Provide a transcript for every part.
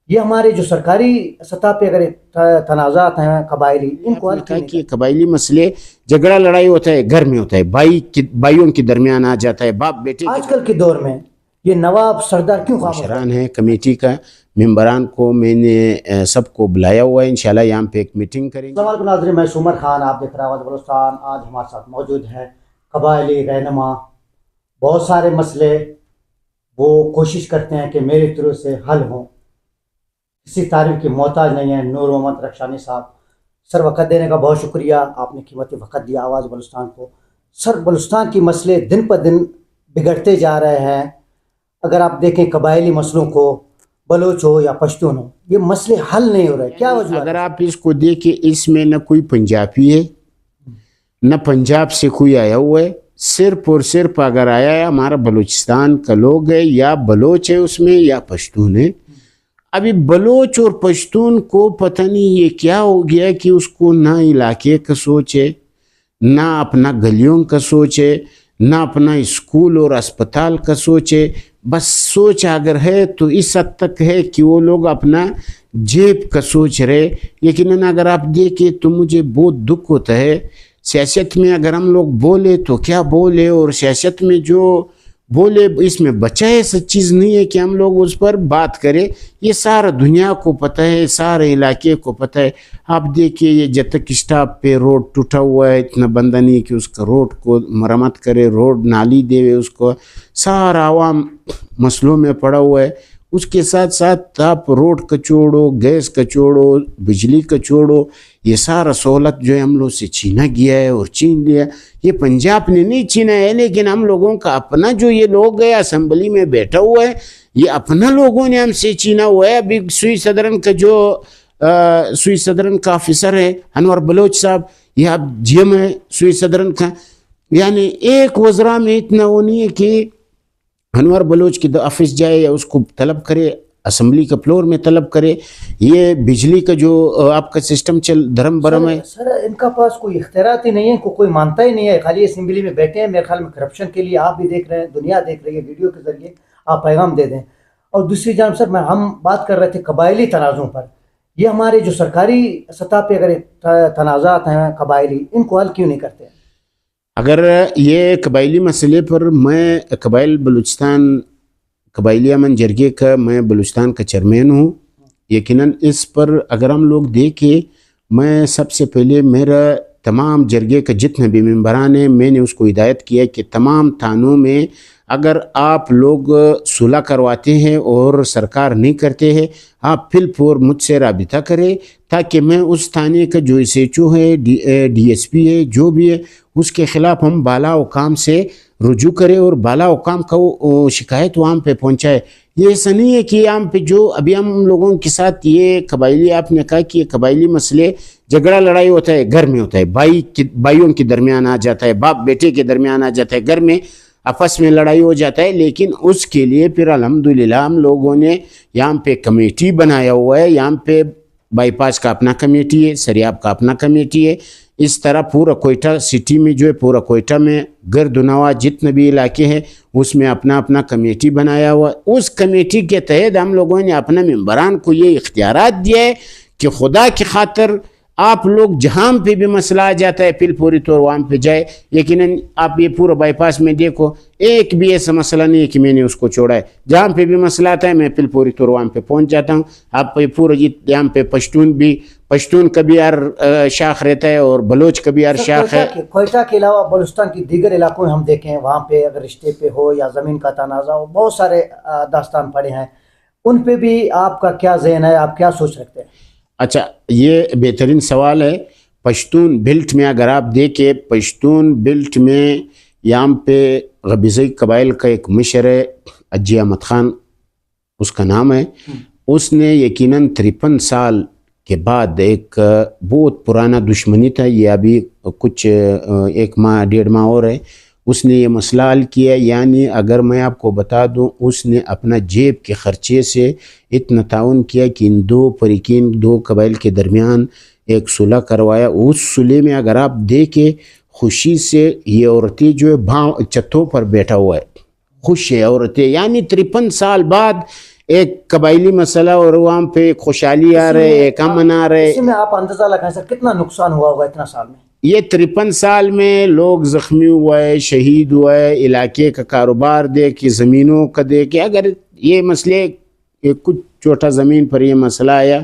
یہ ہمارے جو سرکاری سطح پہ اگر تنازعات ہیں قبائلی، ان کو حل کہا کہ قبائلی مسئلے جھگڑا لڑائی ہوتا ہے گھر میں ہوتا ہے، بھائیوں کے درمیان آ جاتا ہے، باپ بیٹے آج کل کے دور میں یہ نواب سردار کیوں خاموش مشران ہیں کمیٹی کا ممبران کو میں نے سب کو بلایا ہوا ہے، انشاءاللہ یہاں پہ ایک میٹنگ کریں گے۔ السلام علیکم ناظرین، میں عمر خان، آپ دیکھ رہے ہیں آواز بلوچستان۔ آج ہمارے ساتھ موجود ہیں قبائلی رہنما۔ بہت سارے مسئلے وہ کوشش کرتے ہیں کہ میری طرف سے حل ہوں، کسی تعریف کی محتاج نہیں ہے۔ نور محمد رخشانی صاحب، سر وقت دینے کا بہت شکریہ، آپ نے قیمتی وقت دیا آواز بلوچستان کو۔ سر، بلوچستان کی مسئلے دن پر دن بگڑتے جا رہے ہیں۔ اگر آپ دیکھیں قبائلی مسئلوں کو، بلوچ ہو یا پشتون ہو، یہ مسئلے حل نہیں ہو رہے، کیا وجہ؟ اگر آپ اس کو دیکھیں، اس میں نہ کوئی پنجابی ہے نہ پنجاب سے کوئی آیا ہوا ہے، صرف اور صرف اگر آیا ہے ہمارا بلوچستان کا لوگ ہے، یا بلوچ ہے اس میں یا پشتون ہے۔ ابھی بلوچ اور پشتون کو پتہ نہیں یہ کیا ہو گیا کہ اس کو نہ علاقے کا سوچ ہے، نہ اپنا گلیوں کا سوچ ہے، نہ اپنا اسکول اور اسپتال کا سوچ ہے۔ بس سوچ اگر ہے تو اس حد تک ہے کہ وہ لوگ اپنا جیب کا سوچ رہے۔ یقیناً اگر آپ دیکھیں تو مجھے بہت دکھ ہوتا ہے، سیاست میں اگر ہم لوگ بولے تو کیا بولے، اور سیاست میں جو بولے اس میں بچہ ایسا چیز نہیں ہے کہ ہم لوگ اس پر بات کریں۔ یہ سارا دنیا کو پتہ ہے، سارے علاقے کو پتہ ہے۔ آپ دیکھیے یہ جتک اسٹاپ پہ روڈ ٹوٹا ہوا ہے، اتنا بندہ نہیں کہ اس کا روڈ کو مرمت کرے، روڈ نالی دے، اس کو سارا عوام مسئلوں میں پڑا ہوا ہے۔ اس کے ساتھ ساتھ آپ روڈ کا چھوڑو، گیس کا چھوڑو، بجلی کا چھوڑو، یہ سارا سہولت جو ہے ہم لوگ سے چھینا گیا ہے اور چھین لیا۔ یہ پنجاب نے نہیں چھینا ہے، لیکن ہم لوگوں کا اپنا جو یہ لوگ ہے اسمبلی میں بیٹھا ہوا ہے، یہ اپنا لوگوں نے ہم سے چھینا ہوا ہے۔ ابھی سوئی صدرن کا جو سوئی صدرن کا آفیسر ہے انور بلوچ صاحب، یہ اب جی ایم ہے سوئی صدرن کا، یعنی ایک وزراء میں اتنا وہ نہیں ہے کہ انور بلوچ کی آفس جائے یا اس کو طلب کرے، اسمبلی کا فلور میں طلب کرے۔ یہ بجلی کا جو آپ کا سسٹم دھرم برم ہے، سر ان کا پاس کوئی اختیارات ہی نہیں ہے، کوئی مانتا ہی نہیں ہے، خالی اسمبلی میں بیٹھے ہیں۔ میرے خیال میں کرپشن کے لیے آپ بھی دیکھ رہے ہیں، دنیا دیکھ رہی ہے، ویڈیو کے ذریعے آپ پیغام دے دیں۔ اور دوسری جانب سر، ہم بات کر رہے تھے قبائلی تنازعوں پر۔ یہ ہمارے جو سرکاری سطح پہ اگر تنازعات ہیں قبائلی، ان کو حل کیوں نہیں کرتے؟ اگر یہ قبائلی مسئلے پر میں قبائل بلوچستان قبائلی امن جرگے کا میں بلوچستان کا چیئرمین ہوں، یقیناً اس پر اگر ہم لوگ دیکھیں، میں سب سے پہلے میرا تمام جرگے کا جتنے بھی ممبران ہیں، میں نے اس کو ہدایت کیا کہ تمام تھانوں میں اگر آپ لوگ صلح کرواتے ہیں اور سرکار نہیں کرتے ہیں، آپ فل فور مجھ سے رابطہ کریں، تاکہ میں اس تھانے کا جو ایس ایچ او ہے، ڈی ایس پی ہے، جو بھی ہے، اس کے خلاف ہم بالا حکام سے رجوع کرے اور بالا حکام کا وہ شکایت وہاں پہ پہنچائے۔ یہ ایسا نہیں ہے کہ یہاں پہ جو ابھی ہم لوگوں کے ساتھ یہ قبائلی، آپ نے کہا کہ یہ قبائلی مسئلے جھگڑا لڑائی ہوتا ہے گھر میں ہوتا ہے، بھائیوں کے درمیان آ جاتا ہے، باپ بیٹے کے درمیان آ جاتا ہے، گھر میں آپس میں لڑائی ہو جاتا ہے۔ لیکن اس کے لیے پھر الحمدللہ ہم لوگوں نے یہاں پہ کمیٹی بنایا ہوا ہے، یہاں پہ بائی پاس کا اپنا کمیٹی ہے، سریاب کا اپنا کمیٹی ہے۔ اس طرح پورا کوئٹہ سٹی میں جو ہے، پورا کوئٹہ میں گرد و نواح جتنے بھی علاقے ہیں اس میں اپنا اپنا کمیٹی بنایا ہوا ہے۔ اس کمیٹی کے تحت ہم لوگوں نے اپنے ممبران کو یہ اختیارات دیا ہے کہ خدا کی خاطر آپ لوگ جہاں پہ بھی مسئلہ آ جاتا ہے پھر پوری طور وہاں پہ جائے۔ یقیناً آپ یہ پورا بائی پاس میں دیکھو، ایک بھی ایسا مسئلہ نہیں ہے کہ میں نے اس کو چھوڑا ہے، جہاں پہ بھی مسئلہ آتا ہے میں پھر پوری طور وہاں پہ پہنچ جاتا ہوں۔ آپ پورا یہاں پہ پشتون کا بھی ہر شاخ رہتا ہے اور بلوچ کا بھی ہر شاخ ہے۔ کوئٹہ کے علاوہ بلوچستان کی دیگر علاقوں میں ہم دیکھیں، وہاں پہ اگر رشتے پہ ہو یا زمین کا تنازع ہو، بہت سارے داستان پڑے ہیں، ان پہ بھی آپ کا کیا ذہن ہے، آپ کیا سوچ رکھتے ہیں؟ اچھا، یہ بہترین سوال ہے۔ پشتون بیلٹ میں اگر آپ دیکھیں، پشتون بیلٹ میں یہاں پہ غبیزئی قبائل کا ایک مشر ہے، اجی احمد خان اس کا نام ہے۔ اس نے یقیناً 53 سال کے بعد ایک بہت پرانا دشمنی تھا، یہ ابھی کچھ 1 ماہ 1.5 ماہ اور ہے، اس نے یہ مسئلہ حل کیا۔ یعنی اگر میں آپ کو بتا دوں، اس نے اپنا جیب کے خرچے سے اتنا تعاون کیا کہ ان دو فریقین، 2 قبائل کے درمیان ایک صلح کروایا۔ اس صلح میں اگر آپ دیکھیں، خوشی سے یہ عورتیں جو ہے چھتوں پر بیٹھا ہوا ہے، خوش ہے عورتیں، یعنی 53 سال بعد ایک قبائلی مسئلہ اور وہاں پہ خوشحالی آ رہے، ایک امن آ رہے. اسی میں آپ اندازہ لگائیں سر کتنا نقصان ہوا ہوگا اتنا سال میں؟ یہ 53 سال میں لوگ زخمی ہوئے، شہید ہوئے، علاقے کا کاروبار دے کے، زمینوں کا دے کے. اگر یہ مسئلے کچھ چھوٹا زمین پر یہ مسئلہ آیا،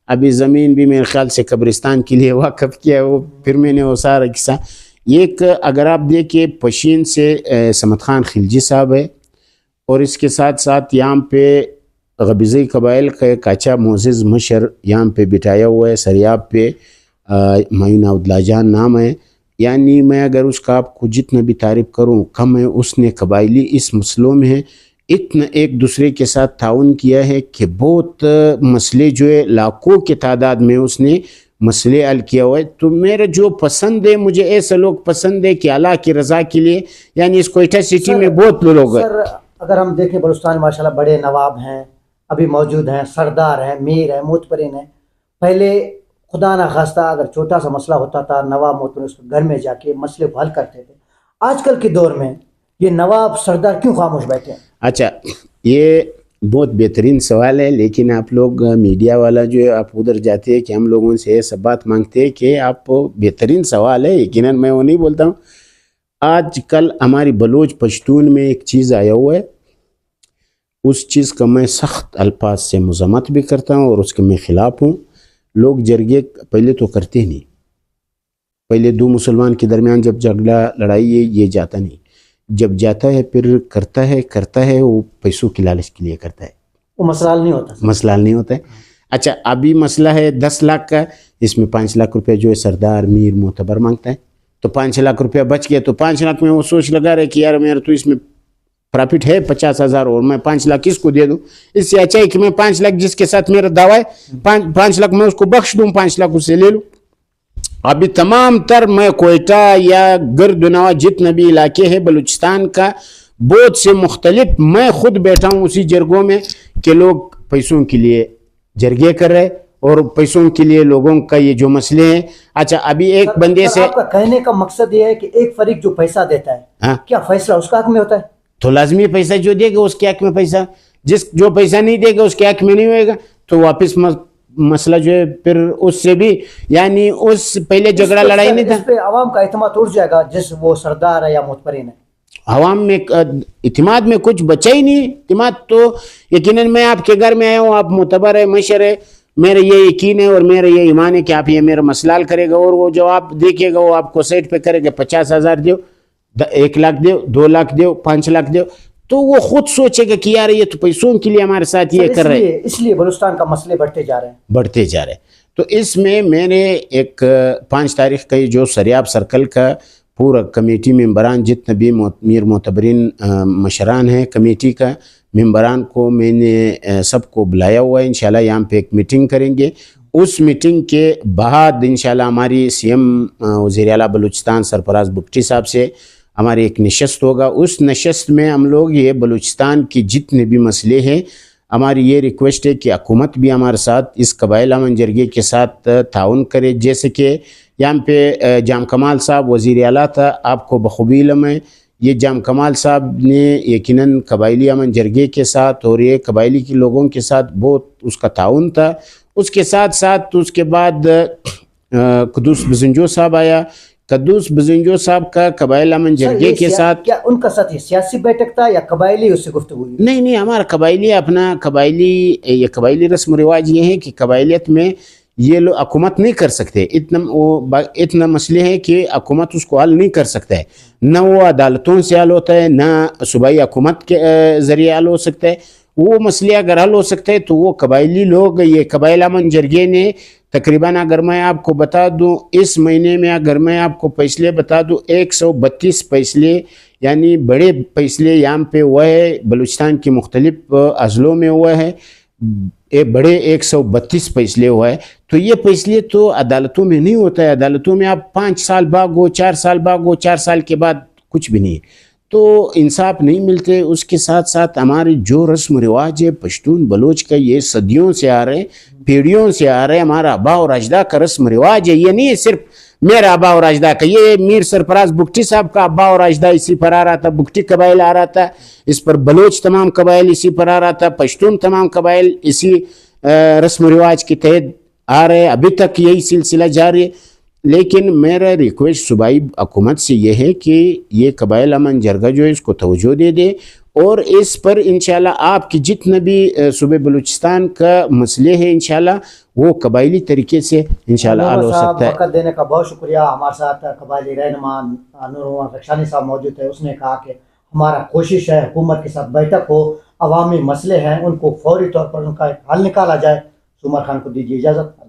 ابھی زمین بھی میرے خیال سے قبرستان کے لیے وقف کیا، وہ پھر میں نے وہ سارا قصہ. ایک اگر آپ دیکھیں پشین سے سمد خان خلجی صاحب ہے، اور اس کے ساتھ ساتھ یہاں پہ غبیزی قبائل کا ایک اچھا معزز مشر یہاں پہ بٹھایا ہوا ہے سریاب پہ، معین عبداللہ جان نام ہے. یعنی میں اگر اس کا آپ کو جتنا بھی تعریف کروں کم ہے. اس نے قبائلی اس مسئلوں میں اتنا ایک دوسرے کے ساتھ تعاون کیا ہے کہ بہت مسئلے جو ہے لاکھوں کے تعداد میں اس نے مسئلے حل کیا ہوا ہے. تو میرا جو پسند ہے، مجھے ایسے لوگ پسند ہے کہ اللہ کی رضا کے لیے، یعنی اس کوئٹہ سٹی میں بہت لوگ ہیں. سر اگر ہم دیکھیں بلوچستان ماشاءاللہ بڑے نواب ہیں ابھی موجود ہیں، سردار ہیں، میر ہیں، معتبرین ہیں. پہلے خدا نہ خواستہ اگر چھوٹا سا مسئلہ ہوتا تھا نواب معتبر اس گھر میں جا کے مسئلے کو حل کرتے تھے. آج کل کے دور میں یہ نواب سردار کیوں خاموش بیٹھے ہیں؟ اچھا، یہ بہت بہترین سوال ہے، لیکن آپ لوگ میڈیا والا جو ہے آپ ادھر جاتے ہیں کہ ہم لوگوں سے یہ سب بات مانگتے ہیں کہ آپ بہترین سوال ہے، یقیناً میں وہ نہیں بولتا ہوں. آج کل ہماری بلوچ پشتون میں ایک چیز آیا ہوا ہے، اس چیز کا میں سخت الفاظ سے مذمت بھی کرتا ہوں اور اس کے میں خلاف ہوں. لوگ جرگے پہلے تو کرتے نہیں، پہلے دو مسلمان کے درمیان جب جھگڑا لڑائی ہے یہ جاتا نہیں، جب جاتا ہے پھر کرتا ہے وہ پیسوں کی لالچ کے لیے کرتا ہے، وہ مسئلہ حل نہیں ہوتا. مسئلہ حل نہیں ہوتا ہے. اچھا ابھی مسئلہ ہے 10 لاکھ کا، اس میں 5 لاکھ روپے جو ہے سردار میر معتبر مانگتا ہے، تو 5 لاکھ روپیہ بچ گیا. تو 5 لاکھ میں وہ سوچ لگا رہے کہ یار میرا تو اس میں پرافٹ ہے 50,000 اور میں 5 لاکھ کس کو دے دوں. اس سے اچھا ہے کہ میں 5 لاکھ جس کے ساتھ میرا دعویٰ ہے 5 لاکھ میں اس کو بخش دوں، 5 لاکھ اس سے لے لوں. ابھی تمام تر میں کوئٹہ یا گرد و نواح جتنا بھی علاقے ہے بلوچستان کا بہت سے مختلف، میں خود بیٹھا ہوں اسی جرگوں میں کہ لوگ پیسوں کے لیے جرگے کر رہے اور پیسوں کے لیے لوگوں کا یہ جو مسئلے ہیں. اچھا ابھی ایک بندے سے آپ کا کہنے کا مقصد یہ ہے کہ ایک فریق جو پیسہ دیتا ہے کیا فیصلہ اس کا حق میں ہوتا ہے؟ تو لازمی پیسہ جو دے گا اس کے حق میں پیسہ، جو پیسہ نہیں دے گا اس کے حق میں نہیں ہوئے گا. تو واپس مسئلہ جو ہے پھر اس سے بھی، یعنی اس پہلے جھگڑا لڑائی نہیں تھا. اس پہ عوام کا اعتماد اٹھ جائے گا جس وہ سردار ہے یا معتبرین ہے. عوام میں اعتماد میں کچھ بچا ہی نہیں. اعتماد تو یقیناً میں آپ کے گھر میں آیا ہوں، آپ معتبر ہے، مشر ہے، میرا یہ یقین ہے اور میرا یہ ایمان ہے کہ آپ یہ میرا مسئلہ حل کرے گا، اور وہ جو آپ دیکھے گا وہ آپ کو سیٹ پہ کرے گا 50,000 دیو، 1 لاکھ دیو، 2 لاکھ دیو، 5 لاکھ دیو. تو وہ خود سوچے گا کہ یار یہ تو پیسوں کے لیے ہمارے ساتھ یہ کر رہے ہیں. اس لیے بلوچستان کا مسئلے بڑھتے جا رہے ہیں. تو اس میں میں نے ایک 5 تاریخ کا جو سریاب سرکل کا پورا کمیٹی ممبران جتنے بھی میر معتبرین مشران ہیں کمیٹی کا ممبران کو میں نے سب کو بلایا ہوا ہے. انشاءاللہ یہاں پہ ایک میٹنگ کریں گے. اس میٹنگ کے بعد انشاءاللہ ہماری CM وزیر اعلیٰ بلوچستان سرفراز بگٹی صاحب سے ہماری ایک نشست ہوگا. اس نشست میں ہم لوگ یہ بلوچستان کی جتنے بھی مسئلے ہیں، ہماری یہ ریکویسٹ ہے کہ حکومت بھی ہمارے ساتھ اس قبائل امن جرگے کے ساتھ تعاون کرے. جیسے کہ یہاں پہ جام کمال صاحب وزیر اعلیٰ تھا، آپ کو بخوبی علم ہے. یہ جام کمال صاحب نے یقیناً قبائلی امن جرگے کے ساتھ اور یہ قبائلی کے لوگوں کے ساتھ بہت اس کا تعاون تھا. اس کے ساتھ ساتھ اس کے بعد قدوس بزنجو صاحب آیا. قدوس بزنجو صاحب کا قبائل امن جرگے کے ساتھ، کیا ان کا ساتھ سیاسی بیٹھک تھا یا قبائلی اس سے گفتگو ہوئی؟ نہیں، ہمارا قبائلی اپنا یہ قبائلی رسم و رواج یہ ہے کہ قبائلیت میں یہ لوگ حکومت نہیں کر سکتے. اتنا مسئلے ہیں کہ حکومت اس کو حل نہیں کر سکتا ہے. نہ وہ عدالتوں سے حل ہوتا ہے، نہ صوبائی حکومت کے ذریعے حل ہو سکتا ہے. وہ مسئلے اگر حل ہو سکتا ہے تو وہ قبائلی لوگ، یہ قبائل امن جرگے نے تقریباً، اگر میں آپ کو بتا دوں اس مہینے میں اگر میں آپ کو فیصلے بتا دوں 132 فیصلے، یعنی بڑے فیصلے یہاں پہ ہوا ہے بلوچستان کی مختلف اضلاع میں ہوا ہے. بڑے 132 فیصلے ہوا ہے. تو یہ فیصلے تو عدالتوں میں نہیں ہوتا ہے. عدالتوں میں آپ 5 سال بھاگو، 4 سال بھاگو، 4 سال کے بعد کچھ بھی نہیں ہے، تو انصاف نہیں ملتے. اس کے ساتھ ساتھ ہمارے جو رسم و رواج ہے پشتون بلوچ کا، یہ صدیوں سے آ رہے، پیڑھیوں سے آ رہے، ہمارا آبا اور اجداد کا رسم و رواج ہے. یہ نہیں ہے صرف میرا ابا اور اجداد کا. یہ میر سرفراز بگٹی صاحب کا ابا اور اجداد اسی پر آ رہا تھا, بگٹی قبائل آ رہا تھا اس پر, بلوچ تمام قبائل اسی پر آ رہا تھا, پشتون تمام قبائل اسی رسم و رواج کے تحت آ رہے, ابھی تک یہی سلسلہ جاری ہے. لیکن میرا ریکویسٹ صوبائی حکومت سے یہ ہے کہ یہ قبائل امن جرگہ جو ہے اس کو توجہ دے دے, اور اس پر انشاءاللہ آپ کی جتنے بھی صوبہ بلوچستان کا مسئلے ہیں انشاءاللہ وہ قبائلی طریقے سے انشاءاللہ حل ہو سکتا ہے. وقت دینے کا بہت شکریہ. ہمارے ساتھ قبائلی رہنما نور محمد رخشانی صاحب موجود ہے. اس نے کہا کہ ہمارا کوشش ہے حکومت کے ساتھ بیٹھک ہو, عوامی مسئلے ہیں ان کو فوری طور پر ان کا حل نکالا جائے. سومر خان کو دیجیے اجازت.